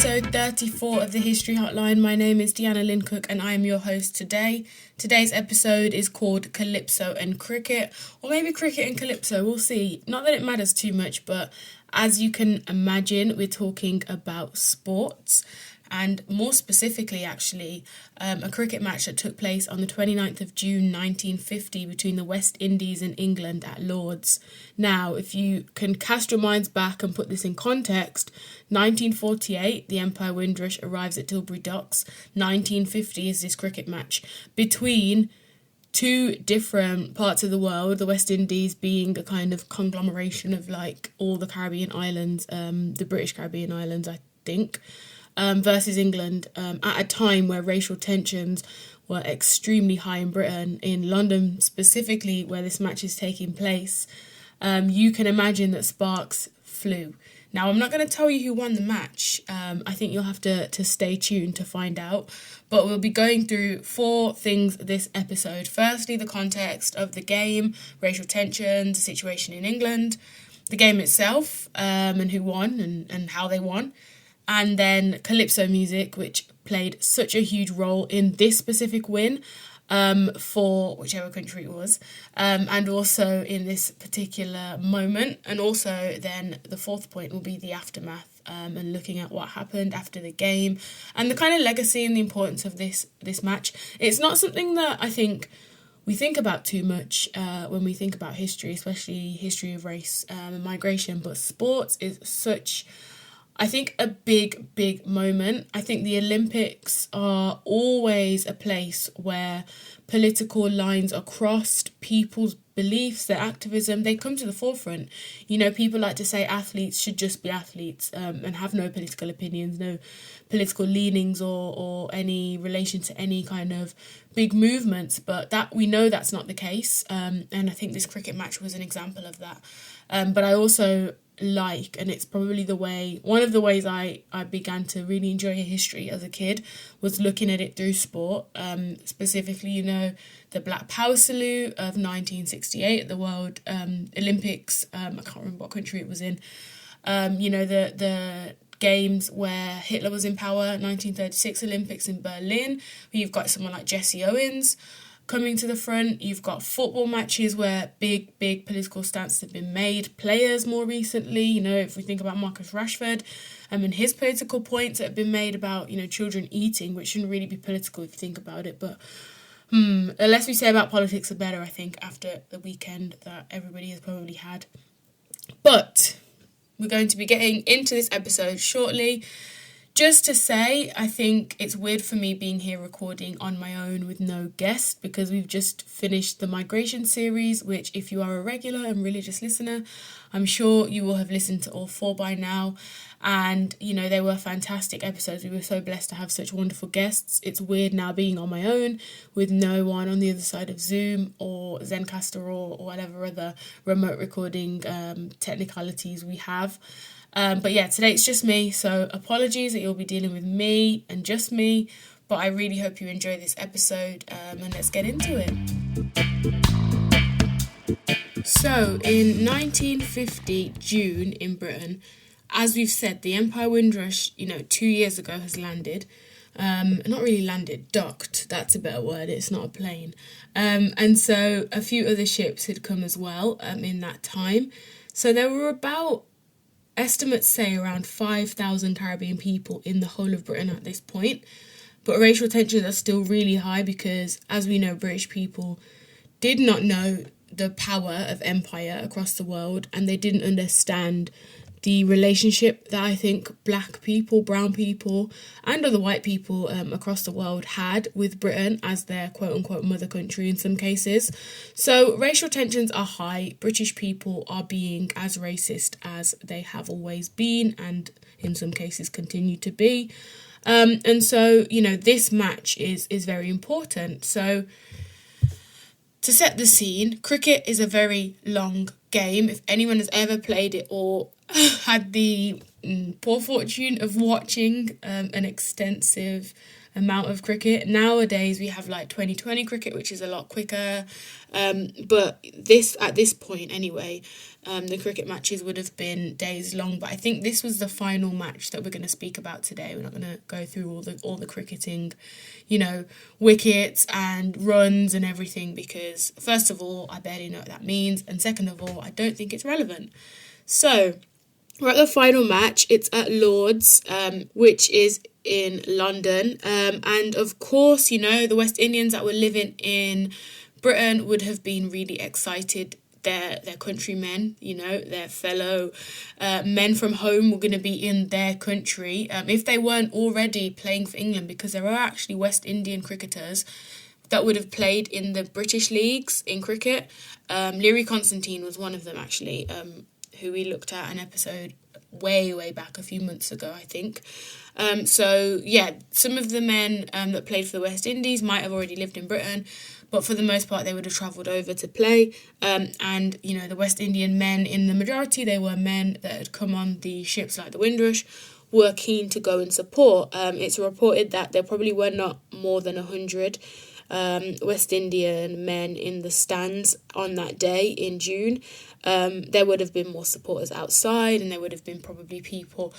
episode 34 of the History Hotline. My name is Deanna Lincook and I am your host today. Today's episode is called Calypso and Cricket, or maybe Cricket and Calypso, we'll see. Not that it matters too much, but as you can imagine, we're talking about sports. And more specifically, actually, a cricket match that took place on the 29th of June 1950 between the West Indies and England at Lord's. Now, if you can cast your minds back and put this in context, 1948, the Empire Windrush arrives at Tilbury Docks. 1950 is this cricket match between two different parts of the world, the West Indies being a kind of conglomeration of like all the Caribbean islands, the British Caribbean islands, I think. Versus England at a time where racial tensions were extremely high in Britain, in London specifically, where this match is taking place. You can imagine that sparks flew. Now, I'm not going to tell you who won the match. I think you'll have to stay tuned to find out. But we'll be going through four things this episode. Firstly, the context of the game, racial tensions, the situation in England, the game itself, and who won and how they won. And then Calypso music, which played such a huge role in this specific win for whichever country it was, and also in this particular moment. And also then the fourth point will be the aftermath and looking at what happened after the game and the kind of legacy and the importance of this match. It's not something that I think we think about too much when we think about history, especially history of race and migration, but sports is such, I think, a big moment. I think the Olympics are always a place where political lines are crossed, people's beliefs, their activism, they come to the forefront. You know, people like to say athletes should just be athletes and have no political opinions, no political leanings or any relation to any kind of big movements, but that we know that's not the case. And I think this cricket match was an example of that. But I also and it's probably one of the ways I began to really enjoy history as a kid was looking at it through sport, specifically, you know, the Black Power salute of 1968 at the World Olympics. I can't remember what country it was in. You know, the games where Hitler was in power, 1936 Olympics in Berlin, where you've got someone like Jesse Owens coming to the front. You've got football matches where big political stances have been made. Players more recently, you know, if we think about Marcus Rashford and his political points that have been made about, you know, children eating, which shouldn't really be political if you think about it. But the less we say about politics, the better, I think, after the weekend that everybody has probably had. But we're going to be getting into this episode shortly. Just to say, I think it's weird for me being here recording on my own with no guest because we've just finished the migration series, which if you are a regular and religious listener, I'm sure you will have listened to all four by now. And, you know, they were fantastic episodes. We were so blessed to have such wonderful guests. It's weird now being on my own with no one on the other side of Zoom or Zencaster or whatever other remote recording technicalities we have. But yeah, today it's just me, so apologies that you'll be dealing with me and just me, but I really hope you enjoy this episode, and let's get into it. So, in 1950, June, in Britain, as we've said, the Empire Windrush, 2 years ago has landed. Not really landed, docked, that's a better word, it's not a plane. And so a few other ships had come as well in that time. So there were estimates say around 5,000 Caribbean people in the whole of Britain at this point. But racial tensions are still really high because, as we know, British people did not know the power of empire across the world, and they didn't understand the relationship that I think black people, brown people and other white people across the world had with Britain as their quote-unquote mother country in some cases. So racial tensions are high. British people are being as racist as they have always been and in some cases continue to be. And so, this match is very important. So to set the scene, cricket is a very long game. If anyone has ever played it or had the poor fortune of watching an extensive amount of cricket. Nowadays we have like 2020 cricket, which is a lot quicker. But at this point anyway, the cricket matches would have been days long. But I think this was the final match that we're going to speak about today. We're not going to go through all the cricketing, wickets and runs and everything, because first of all, I barely know what that means, and second of all, I don't think it's relevant. So we're at the final match. It's at Lord's, which is in London. And of course, the West Indians that were living in Britain would have been really excited. Their countrymen, their fellow men from home were going to be in their country. If they weren't already playing for England, because there are actually West Indian cricketers that would have played in the British leagues in cricket. Leary Constantine was one of them, actually, who we looked at an episode way back a few months ago, I think. Some of the men that played for the West Indies might have already lived in Britain, but for the most part, they would have travelled over to play. The West Indian men, in the majority, they were men that had come on the ships like the Windrush, were keen to go and support. It's reported that there probably were not more than 100 West Indian men in the stands on that day in June. There would have been more supporters outside, and there would have been probably people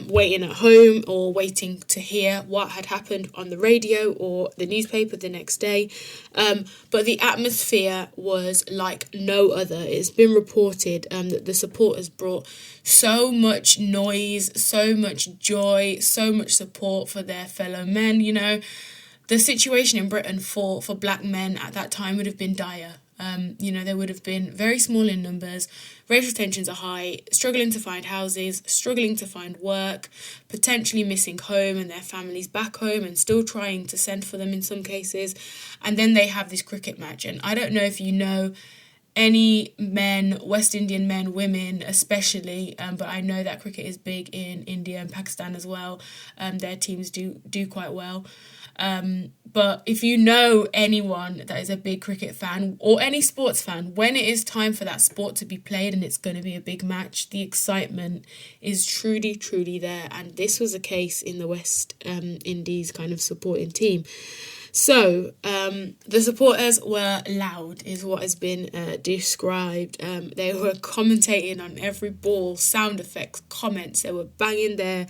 waiting at home or waiting to hear what had happened on the radio or the newspaper the next day. But the atmosphere was like no other. It's been reported that the supporters brought so much noise, so much joy, so much support for their fellow men. The situation in Britain for black men at that time would have been dire. They would have been very small in numbers, racial tensions are high, struggling to find houses, struggling to find work, potentially missing home and their families back home and still trying to send for them in some cases. And then they have this cricket match. And I don't know if you know any men, West Indian men, women especially, but I know that cricket is big in India and Pakistan as well. Their teams do quite well. But if you know anyone that is a big cricket fan or any sports fan, when it is time for that sport to be played and it's going to be a big match, the excitement is truly there. And this was a case in the West Indies kind of supporting team. So, the supporters were loud, is what has been described. They were commentating on every ball, sound effects, comments. They were banging their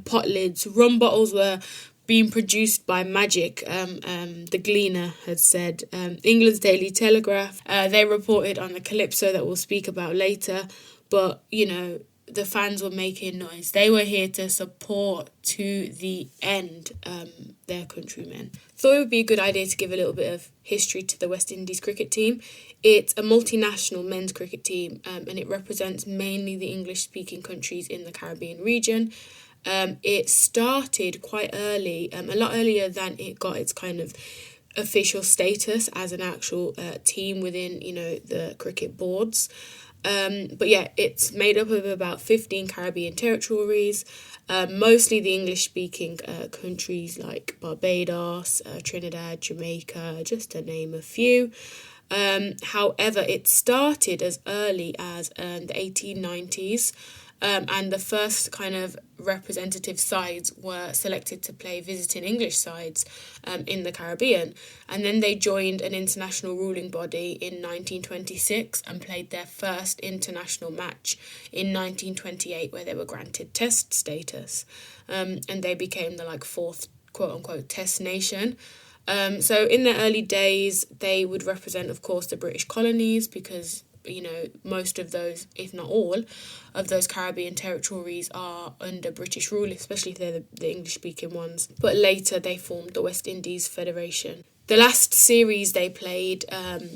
pot lids. Rum bottles were being produced by magic, the Gleaner had said. England's Daily Telegraph, they reported on the Calypso that we'll speak about later. But, the fans were making noise. They were here to support to the end their countrymen. Thought it would be a good idea to give a little bit of history to the West Indies cricket team. It's a multinational men's cricket team, and it represents mainly the English-speaking countries in the Caribbean region. It started quite early, a lot earlier than it got its kind of official status as an actual team within, the cricket boards. But yeah, it's made up of about 15 Caribbean territories, mostly the English-speaking countries like Barbados, Trinidad, Jamaica, just to name a few. However, it started as early as the 1890s. And the first kind of representative sides were selected to play visiting English sides in the Caribbean. And then they joined an international ruling body in 1926 and played their first international match in 1928, where they were granted test status. And they became the fourth quote-unquote test nation. So in the early days, they would represent, of course, the British colonies, because most of those, if not all, of those Caribbean territories are under British rule, especially if they're the English-speaking ones. But later they formed the West Indies Federation. The last series they played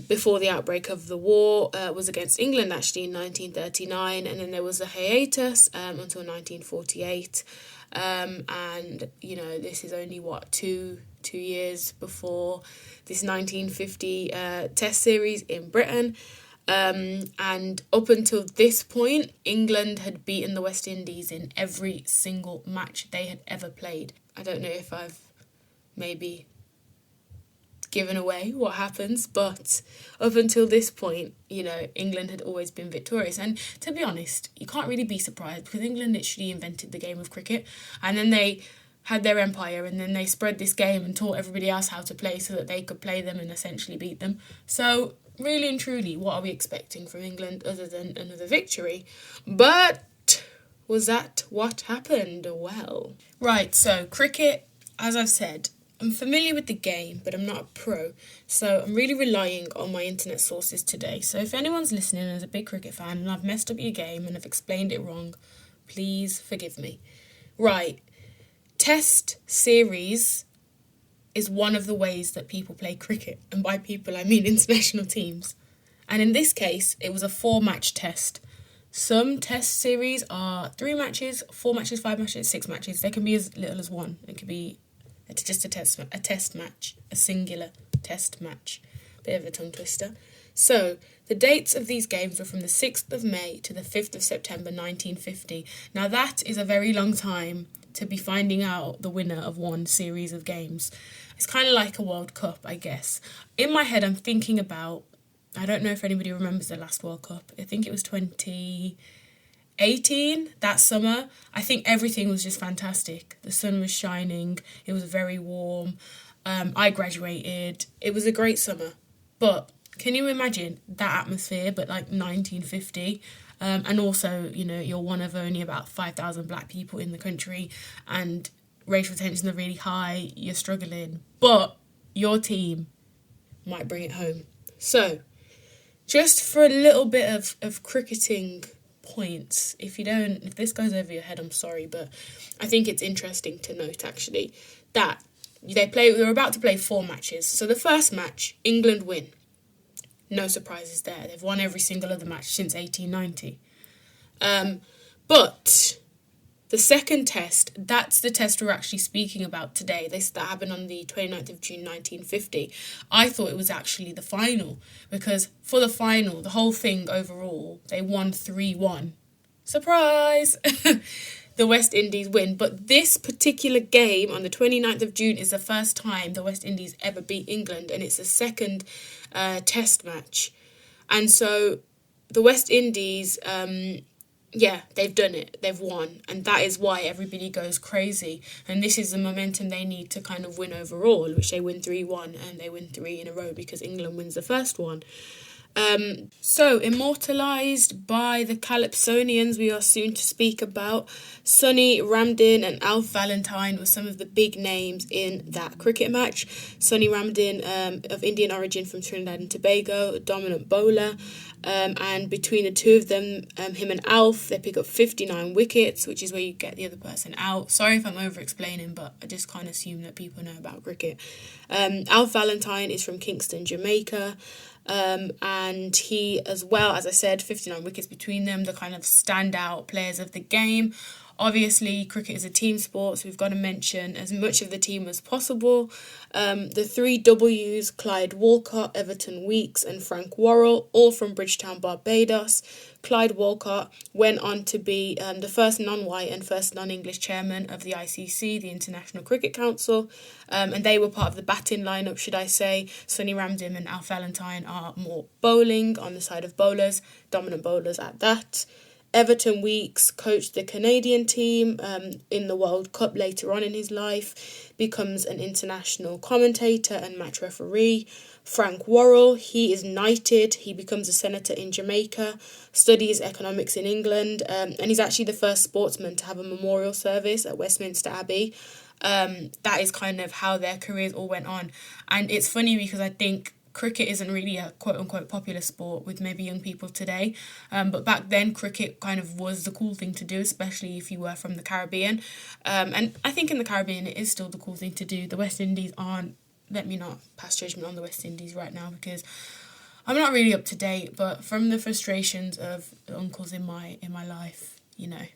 before the outbreak of the war was against England, actually, in 1939, and then there was a hiatus until 1948. And, this is only, two years before this 1950 Test series in Britain. And up until this point, England had beaten the West Indies in every single match they had ever played. I don't know if I've maybe given away what happens, but up until this point, England had always been victorious. And to be honest, you can't really be surprised, because England literally invented the game of cricket, and then they had their empire, and then they spread this game and taught everybody else how to play so that they could play them and essentially beat them. So really and truly, what are we expecting from England other than another victory? But was that what happened? Well, right, so cricket, as I've said, I'm familiar with the game, but I'm not a pro, so I'm really relying on my internet sources today. So if anyone's listening and is a big cricket fan and I've messed up your game and I've explained it wrong, please forgive me. Right, Test series is one of the ways that people play cricket, and by people I mean international teams. And in this case, it was a 4-match test. Some test series are 3 matches, 4 matches, 5 matches, 6 matches. They can be as little as 1. It could be just a test match, a singular test match. Bit of a tongue twister. So, the dates of these games were from the 6th of May to the 5th of September 1950. Now that is a very long time to be finding out the winner of one series of games. It's kind of like a World Cup, I guess. In my head, I'm thinking about, I don't know if anybody remembers the last World Cup. I think it was 2018, that summer. I think everything was just fantastic. The sun was shining. It was very warm. I graduated. It was a great summer. But can you imagine that atmosphere, but like 1950? And also, you know, you're one of only about 5,000 black people in the country and racial tensions are really high, you're struggling, but your team might bring it home. So, just for a little bit of cricketing points, if this goes over your head, I'm sorry, but I think it's interesting to note, actually, that they're about to play 4 matches. So the first match, England win. No surprises there. They've won every single other match since 1890. But the second test, that's the test we're actually speaking about today. That happened on the 29th of June 1950. I thought it was actually the final, because for the final, the whole thing overall, they won 3-1. Surprise! The West Indies win. But this particular game on the 29th of June is the first time the West Indies ever beat England, and it's the second test match. And so the West Indies, they've done it. They've won. And that is why everybody goes crazy. And this is the momentum they need to kind of win overall, which they win 3-1 and they win 3 in a row because England wins the first one. So, Immortalised by the Calypsonians, we are soon to speak about. Sonny Ramdin and Alf Valentine were some of the big names in that cricket match. Sonny Ramdin, of Indian origin from Trinidad and Tobago, a dominant bowler. And between the two of them, him and Alf, they pick up 59 wickets, which is where you get the other person out. Sorry if I'm over-explaining, but I just can't assume that people know about cricket. Alf Valentine is from Kingston, Jamaica. And he, as well, as I said, 59 wickets between them, the kind of standout players of the game. Obviously, cricket is a team sport, so we've got to mention as much of the team as possible. The 3 W's, Clyde Walcott, Everton Weekes and Frank Worrell, all from Bridgetown, Barbados. Clyde Walcott went on to be the first non-white and first non-English chairman of the ICC, the International Cricket Council, and they were part of the batting lineup, should I say. Sonny Ramdin and Alf Valentine are more bowling on the side of bowlers, dominant bowlers at that. Everton Weekes coached the Canadian team in the World Cup later on in his life, becomes an international commentator and match referee. Frank Worrell, he is knighted, he becomes a senator in Jamaica, studies economics in England, and he's actually the first sportsman to have a memorial service at Westminster Abbey. That is kind of how their careers all went on. And it's funny because I think cricket isn't really a quote-unquote popular sport with maybe young people today. But back then, cricket kind of was the cool thing to do, especially if you were from the Caribbean. And I think in the Caribbean, it is still the cool thing to do. The West Indies aren't. Let me not pass judgment on the West Indies right now because I'm not really up to date. But from the frustrations of the uncles in my life, you know,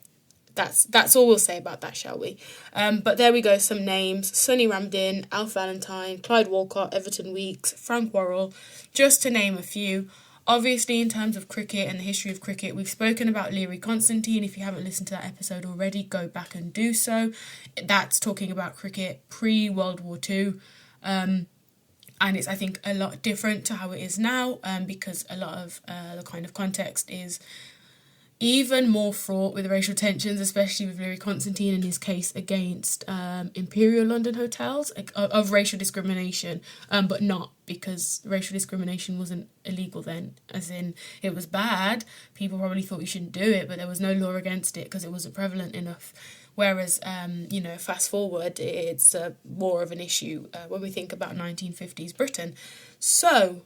that's all we'll say about that, shall we? But there we go, some names. Sonny Ramdin, Alf Valentine, Clyde Walcott, Everton Weekes, Frank Worrell, just to name a few. Obviously, in terms of cricket and the history of cricket, we've spoken about Leary Constantine. If you haven't listened to that episode already, go back and do so. That's talking about cricket pre-World War II. And it's, I think, a lot different to how it is now because a lot of the kind of context is even more fraught with racial tensions, especially with Louis Constantine and his case against Imperial London Hotels of racial discrimination, but not because racial discrimination wasn't illegal then, as in it was bad. People probably thought you shouldn't do it, but there was no law against it because it wasn't prevalent enough. Whereas, fast forward, it's more of an issue when we think about 1950s Britain. So,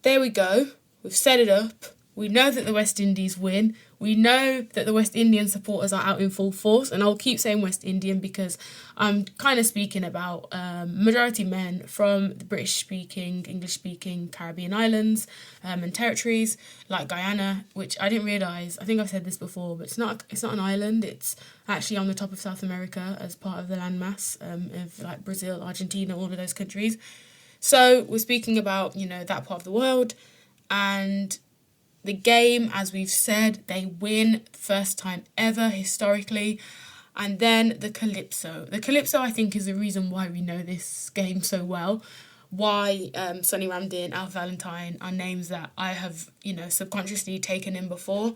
there we go. We've set it up. We know that the West Indies win. We know that the West Indian supporters are out in full force. And I'll keep saying West Indian because I'm kind of speaking about majority men from the British-speaking, English-speaking Caribbean islands and territories like Guyana, which I didn't realise. I think I've said this before, but it's not an island. It's actually on the top of South America as part of the landmass of like Brazil, Argentina, all of those countries. So we're speaking about, that part of the world. And the game, as we've said, they win first time ever historically. And then the Calypso. The Calypso, I think, is the reason why we know this game so well. Why Sonny Ramdin, Al Valentine are names that I have, subconsciously taken in before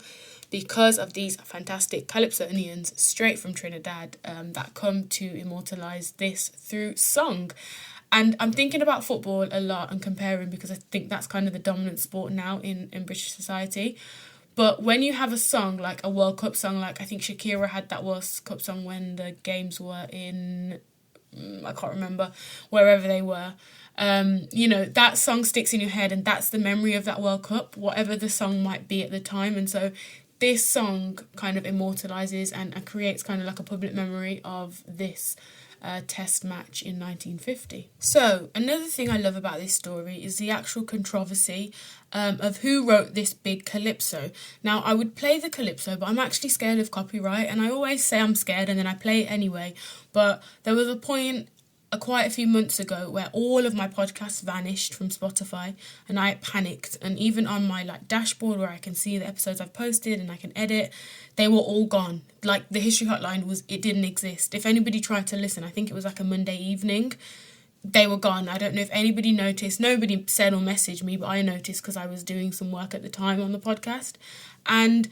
because of these fantastic calypsonians straight from Trinidad that come to immortalize this through song. And I'm thinking about football a lot and comparing because I think that's kind of the dominant sport now in British society. But when you have a song, like a World Cup song, like I think Shakira had that World Cup song when the games were in, I can't remember, wherever they were. That song sticks in your head and that's the memory of that World Cup, whatever the song might be at the time. And so this song kind of immortalises and creates kind of like a public memory of this test match in 1950. So another thing I love about this story is the actual controversy of who wrote this big calypso. Now I would play the calypso, but I'm actually scared of copyright, and I always say I'm scared and then I play it anyway. But there was a point quite a few months ago where all of my podcasts vanished from Spotify and I panicked, and even on my dashboard where I can see the episodes I've posted and I can edit, they were all gone. Like the History Hotline it didn't exist. If anybody tried to listen, I think it was like a Monday evening, they were gone. I don't know if anybody noticed. Nobody said or messaged me, but I noticed because I was doing some work at the time on the podcast, and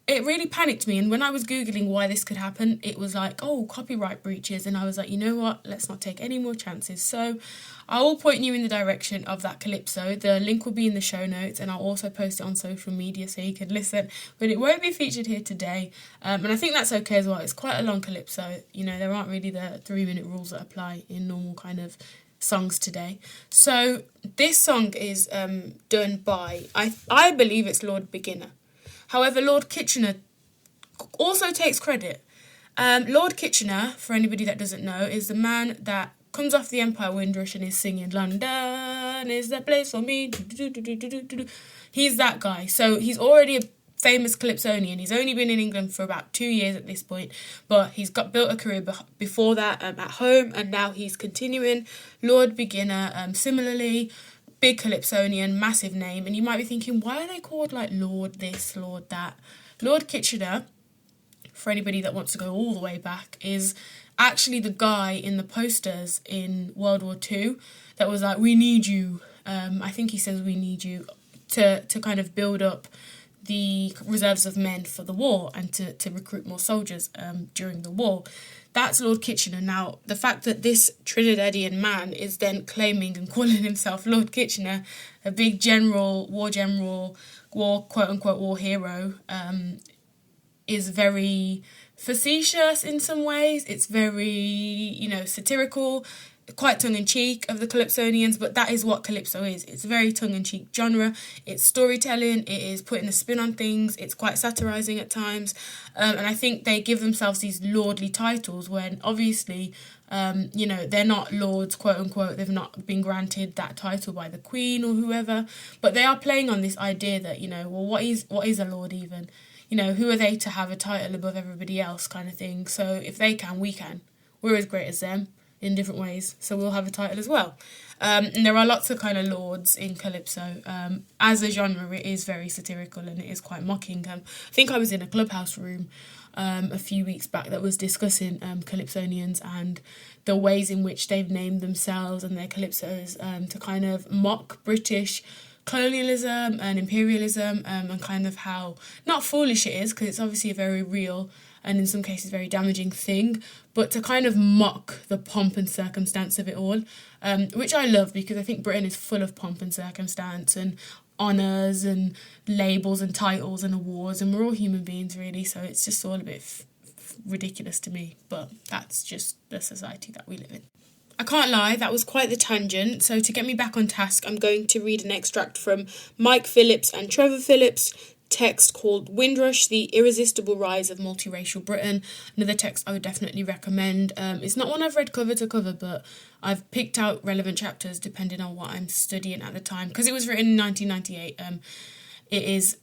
it really panicked me. And when I was Googling why this could happen, it was like, oh, copyright breaches. And I was like, you know what? Let's not take any more chances. So I will point you in the direction of that Calypso. The link will be in the show notes, and I'll also post it on social media so you can listen. But it won't be featured here today. And I think that's okay as well. It's quite a long Calypso. There aren't really the 3-minute rules that apply in normal kind of songs today. So this song is done by, I believe it's Lord Beginner. However, Lord Kitchener also takes credit. Lord Kitchener, for anybody that doesn't know, is the man that comes off the Empire Windrush and is singing "London is the place for me." He's that guy. So he's already a famous calypsonian. He's only been in England for about 2 years at this point, but he's built a career before that at home, and now he's continuing. Lord Beginner, similarly, big calypsonian, massive name, and you might be thinking, why are they called Lord this, Lord that? Lord Kitchener, for anybody that wants to go all the way back, is actually the guy in the posters in World War II that was like, we need you. I think he says we need you to kind of build up the reserves of men for the war and to recruit more soldiers during the war. That's Lord Kitchener. Now, the fact that this Trinidadian man is then claiming and calling himself Lord Kitchener, a big general, quote-unquote war hero, is very facetious in some ways. It's very, satirical, quite tongue-in-cheek of the Calypsonians, but that is what Calypso is. It's a very tongue-in-cheek genre. It's storytelling. It is putting a spin on things. It's quite satirising at times. And I think they give themselves these lordly titles when obviously, they're not lords, quote-unquote. They've not been granted that title by the Queen or whoever. But they are playing on this idea that, what is a lord even? Who are they to have a title above everybody else kind of thing? So if they can, we can. We're as great as them in different ways, so we'll have a title as well. And there are lots of kind of lords in Calypso. As a genre, it is very satirical and it is quite mocking. I think I was in a clubhouse room a few weeks back that was discussing Calypsonians and the ways in which they've named themselves and their Calypsos to kind of mock British colonialism and imperialism, and kind of how not foolish it is, because it's obviously a very real and in some cases very damaging thing, but to kind of mock the pomp and circumstance of it all, which I love, because I think Britain is full of pomp and circumstance and honours and labels and titles and awards, and we're all human beings really, so it's just all a bit ridiculous to me, but that's just the society that we live in. I can't lie, that was quite the tangent, so to get me back on task, I'm going to read an extract from Mike Phillips and Trevor Phillips' text called Windrush, The Irresistible Rise of Multiracial Britain. Another text I would definitely recommend. It's not one I've read cover to cover, but I've picked out relevant chapters depending on what I'm studying at the time, because it was written in 1998. It is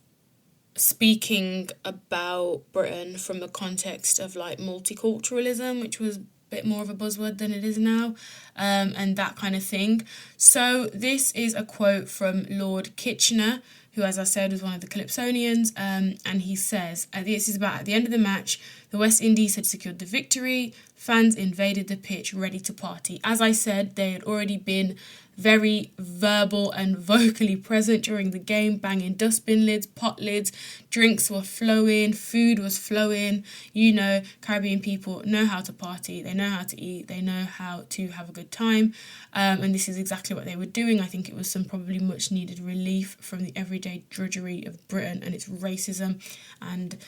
speaking about Britain from the context of like multiculturalism, which was bit more of a buzzword than it is now, and that kind of thing. So this is a quote from Lord Kitchener, who, as I said, was one of the Calypsonians, and he says, this is about at the end of the match, the West Indies had secured the victory, fans invaded the pitch ready to party. As I said, they had already been very verbal and vocally present during the game, banging dustbin lids, pot lids, drinks were flowing, food was flowing. You know, Caribbean people know how to party, they know how to eat, they know how to have a good time, and this is exactly what they were doing. I think it was some probably much needed relief from the everyday drudgery of Britain and its racism and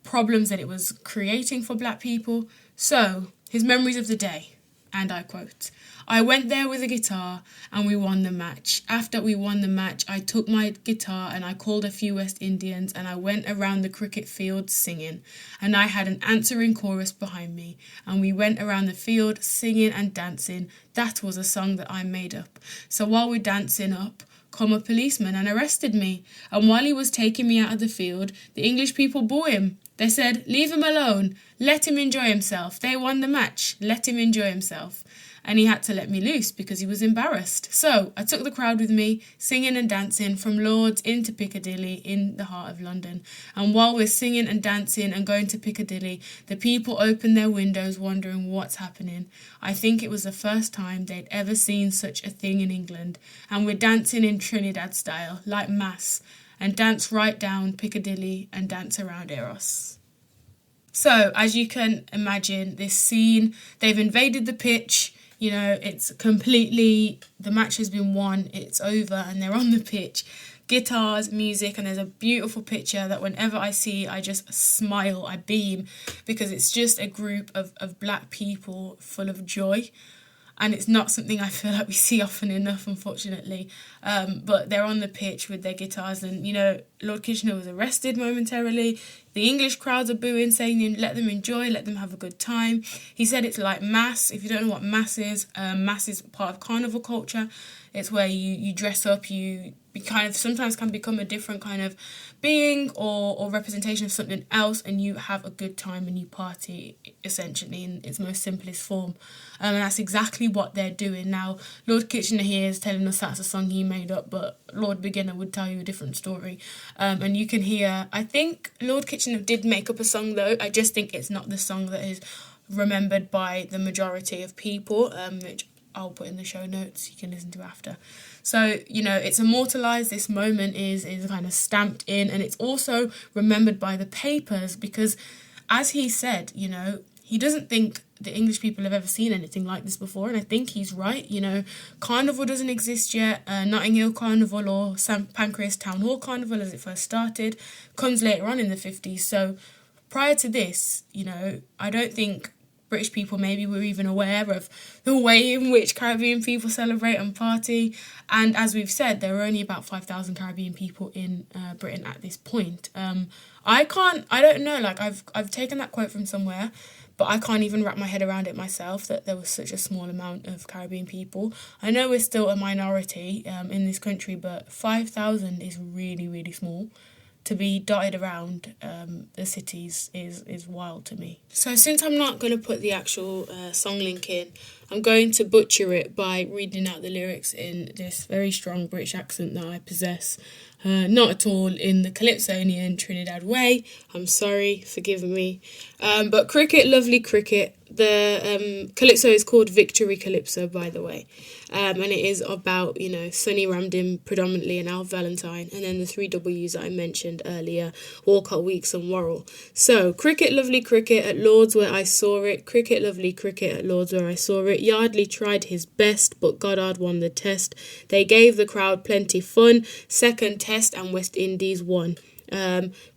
problems that it was creating for black people. So, his memories of the day, and I quote, "I went there with a guitar and we won the match. After we won the match, I took my guitar and I called a few West Indians and I went around the cricket field singing. And I had an answering chorus behind me. And we went around the field singing and dancing. That was a song that I made up. So while we're dancing up, come a policeman and arrested me. And while he was taking me out of the field, the English people boo him. They said, 'Leave him alone. Let him enjoy himself. They won the match. Let him enjoy himself.' And he had to let me loose because he was embarrassed. So I took the crowd with me, singing and dancing from Lord's into Piccadilly in the heart of London. And while we're singing and dancing and going to Piccadilly, the people opened their windows wondering what's happening. I think it was the first time they'd ever seen such a thing in England. And we're dancing in Trinidad style, like mass, and dance right down Piccadilly and dance around Eros." So, as you can imagine, this scene, they've invaded the pitch. You know, it's completely, the match has been won, it's over, and they're on the pitch. Guitars, music, and there's a beautiful picture that whenever I see, I just smile, I beam, because it's just a group of black people full of joy. And it's not something I feel like we see often enough, unfortunately. But they're on the pitch with their guitars, and, you know, Lord Kitchener was arrested momentarily. The English crowds are booing, saying, let them enjoy, let them have a good time. He said it's like mass. If you don't know what mass is part of carnival culture. It's where you dress up, you kind of sometimes can become a different kind of being or representation of something else, and you have a good time and you party, essentially, in its most simplest form. And that's exactly what they're doing. Now, Lord Kitchener here is telling us that's a song he made up, but Lord Beginner would tell you a different story. And you can hear, I think Lord Kitchener did make up a song, though. I just think it's not the song that is remembered by the majority of people, which I'll put in the show notes, you can listen to after. So, you know, it's immortalised, this moment is kind of stamped in, and it's also remembered by the papers because, as he said, you know, he doesn't think the English people have ever seen anything like this before, and I think he's right. You know, Carnival doesn't exist yet. Notting Hill Carnival or St Pancras Town Hall Carnival, as it first started, comes later on in the 50s. So prior to this, you know, I don't think British people maybe were even aware of the way in which Caribbean people celebrate and party. And as we've said, there are only about 5,000 Caribbean people in Britain at this point. I don't know, like I've taken that quote from somewhere, but I can't even wrap my head around it myself that there was such a small amount of Caribbean people. I know we're still a minority in this country, but 5,000 is really, really small. To be dotted around the cities is wild to me. So since I'm not going to put the actual song link in, I'm going to butcher it by reading out the lyrics in this very strong British accent that I possess. Not at all in the Calypsonian Trinidad way. I'm sorry, forgive me. But cricket, lovely cricket. The Calypso is called Victory Calypso, by the way. And it is about, Sonny Ramdin predominantly and Al Valentine. And then the 3 W's that I mentioned earlier, Walcott, Weeks and Worrell. So, cricket, lovely cricket at Lords where I saw it. Cricket, lovely cricket at Lords where I saw it. Yardley tried his best, but Goddard won the test. They gave the crowd plenty fun. Second test and West Indies won.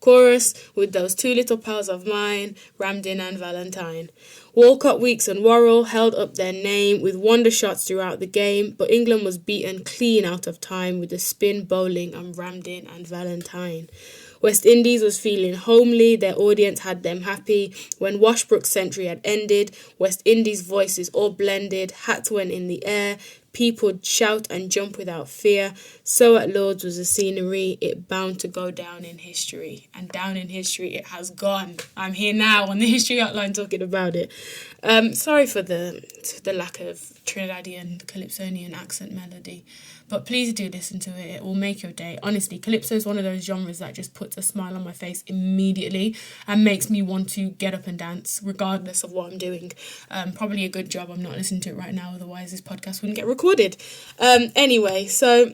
Chorus, with those 2 little pals of mine, Ramdin and Valentine. Walcott, Weeks and Worrell held up their name with wonder shots throughout the game, but England was beaten clean out of time with the spin bowling and Ramdin and Valentine. West Indies was feeling homely, their audience had them happy. When Washbrook's century had ended, West Indies' voices all blended, hats went in the air, people shout and jump without fear. So at Lords was the scenery, it bound to go down in history. And down in history it has gone. I'm here now on the History Hotline talking about it. Sorry for the lack of Trinidadian Calypsonian accent melody. But please do listen to it. It will make your day. Honestly, Calypso is one of those genres that just puts a smile on my face immediately and makes me want to get up and dance regardless of what I'm doing. Probably a good job I'm not listening to it right now, otherwise this podcast wouldn't get recorded. Anyway, so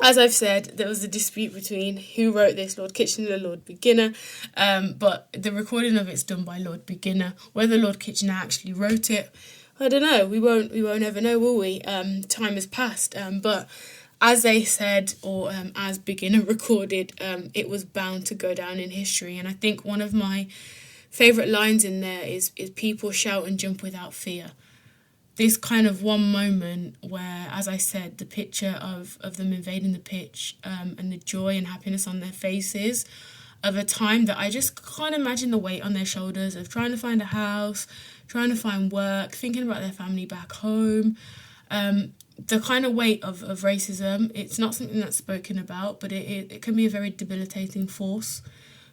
as I've said, there was a dispute between who wrote this, Lord Kitchener or Lord Beginner, but the recording of it's done by Lord Beginner. Whether Lord Kitchener actually wrote it, I don't know. We won't ever know, will we? Time has passed. But as they said, or as Beginner recorded, it was bound to go down in history. And I think one of my favourite lines in there is people shout and jump without fear. This kind of one moment where, as I said, the picture of them invading the pitch and the joy and happiness on their faces of a time that I just can't imagine the weight on their shoulders of trying to find a house, trying to find work, thinking about their family back home. The kind of weight of racism, it's not something that's spoken about, but it can be a very debilitating force.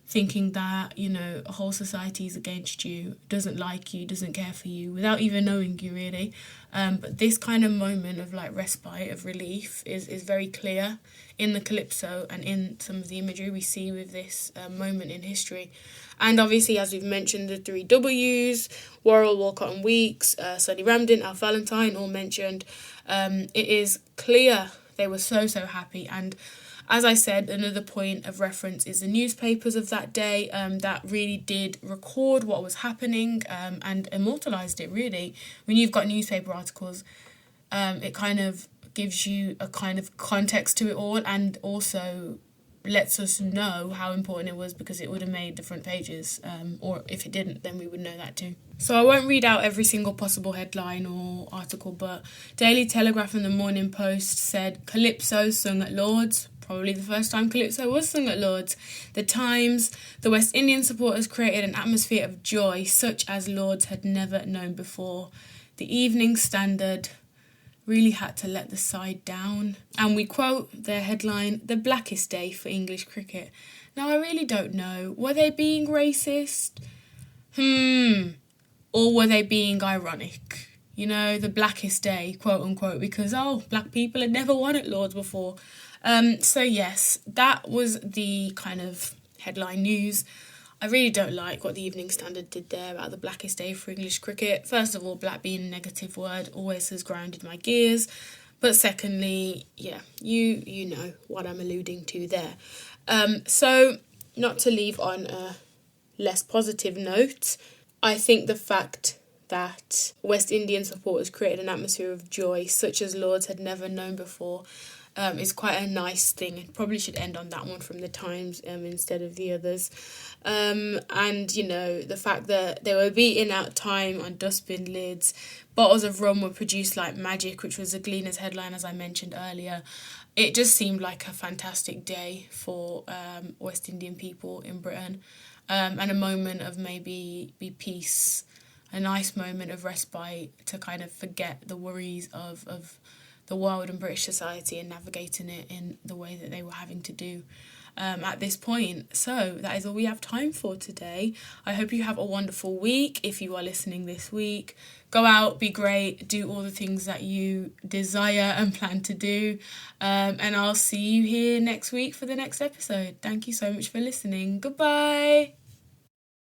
Thinking that, a whole society is against you, doesn't like you, doesn't care for you, without even knowing you, really. But this kind of moment of, respite, of relief is very clear in the Calypso and in some of the imagery we see with this moment in history. And obviously, as we've mentioned, the 3 W's, Worrell, Walcott and Weeks, Sonny Ramdin, Al Valentine, all mentioned. It is clear they were so happy. And as I said, another point of reference is the newspapers of that day that really did record what was happening and immortalised it, really. When you've got newspaper articles, it kind of gives you a kind of context to it all and also lets us know how important it was because it would have made the front pages. Or if it didn't, then we would know that too. So I won't read out every single possible headline or article, but Daily Telegraph and the Morning Post said, Calypso sung at Lords. Probably the first time Calypso was sung at Lords. The Times, the West Indian supporters created an atmosphere of joy such as Lords had never known before. The Evening Standard really had to let the side down. And we quote their headline, the blackest day for English cricket. Now, I really don't know. Were they being racist? Or were they being ironic? The blackest day, quote unquote, because, black people had never won at Lords before. So yes, that was the kind of headline news. I really don't like what the Evening Standard did there about the blackest day for English cricket. First of all, black being a negative word always has grounded my gears. But secondly, yeah, you know what I'm alluding to there. So not to leave on a less positive note, I think the fact that West Indian supporters created an atmosphere of joy such as Lords had never known before is quite a nice thing. It probably should end on that one from the Times instead of the others. And, the fact that they were beating out time on dustbin lids, bottles of rum were produced like magic, which was a Gleaner's headline, as I mentioned earlier. It just seemed like a fantastic day for West Indian people in Britain and a moment of maybe peace, a nice moment of respite to kind of forget the worries of the world and British society and navigating it in the way that they were having to do. at this point. So that is all we have time for today. I hope you have a wonderful week. If you are listening this week, go out, be great, do all the things that you desire and plan to do. And I'll see you here next week for the next episode. Thank you so much for listening. Goodbye.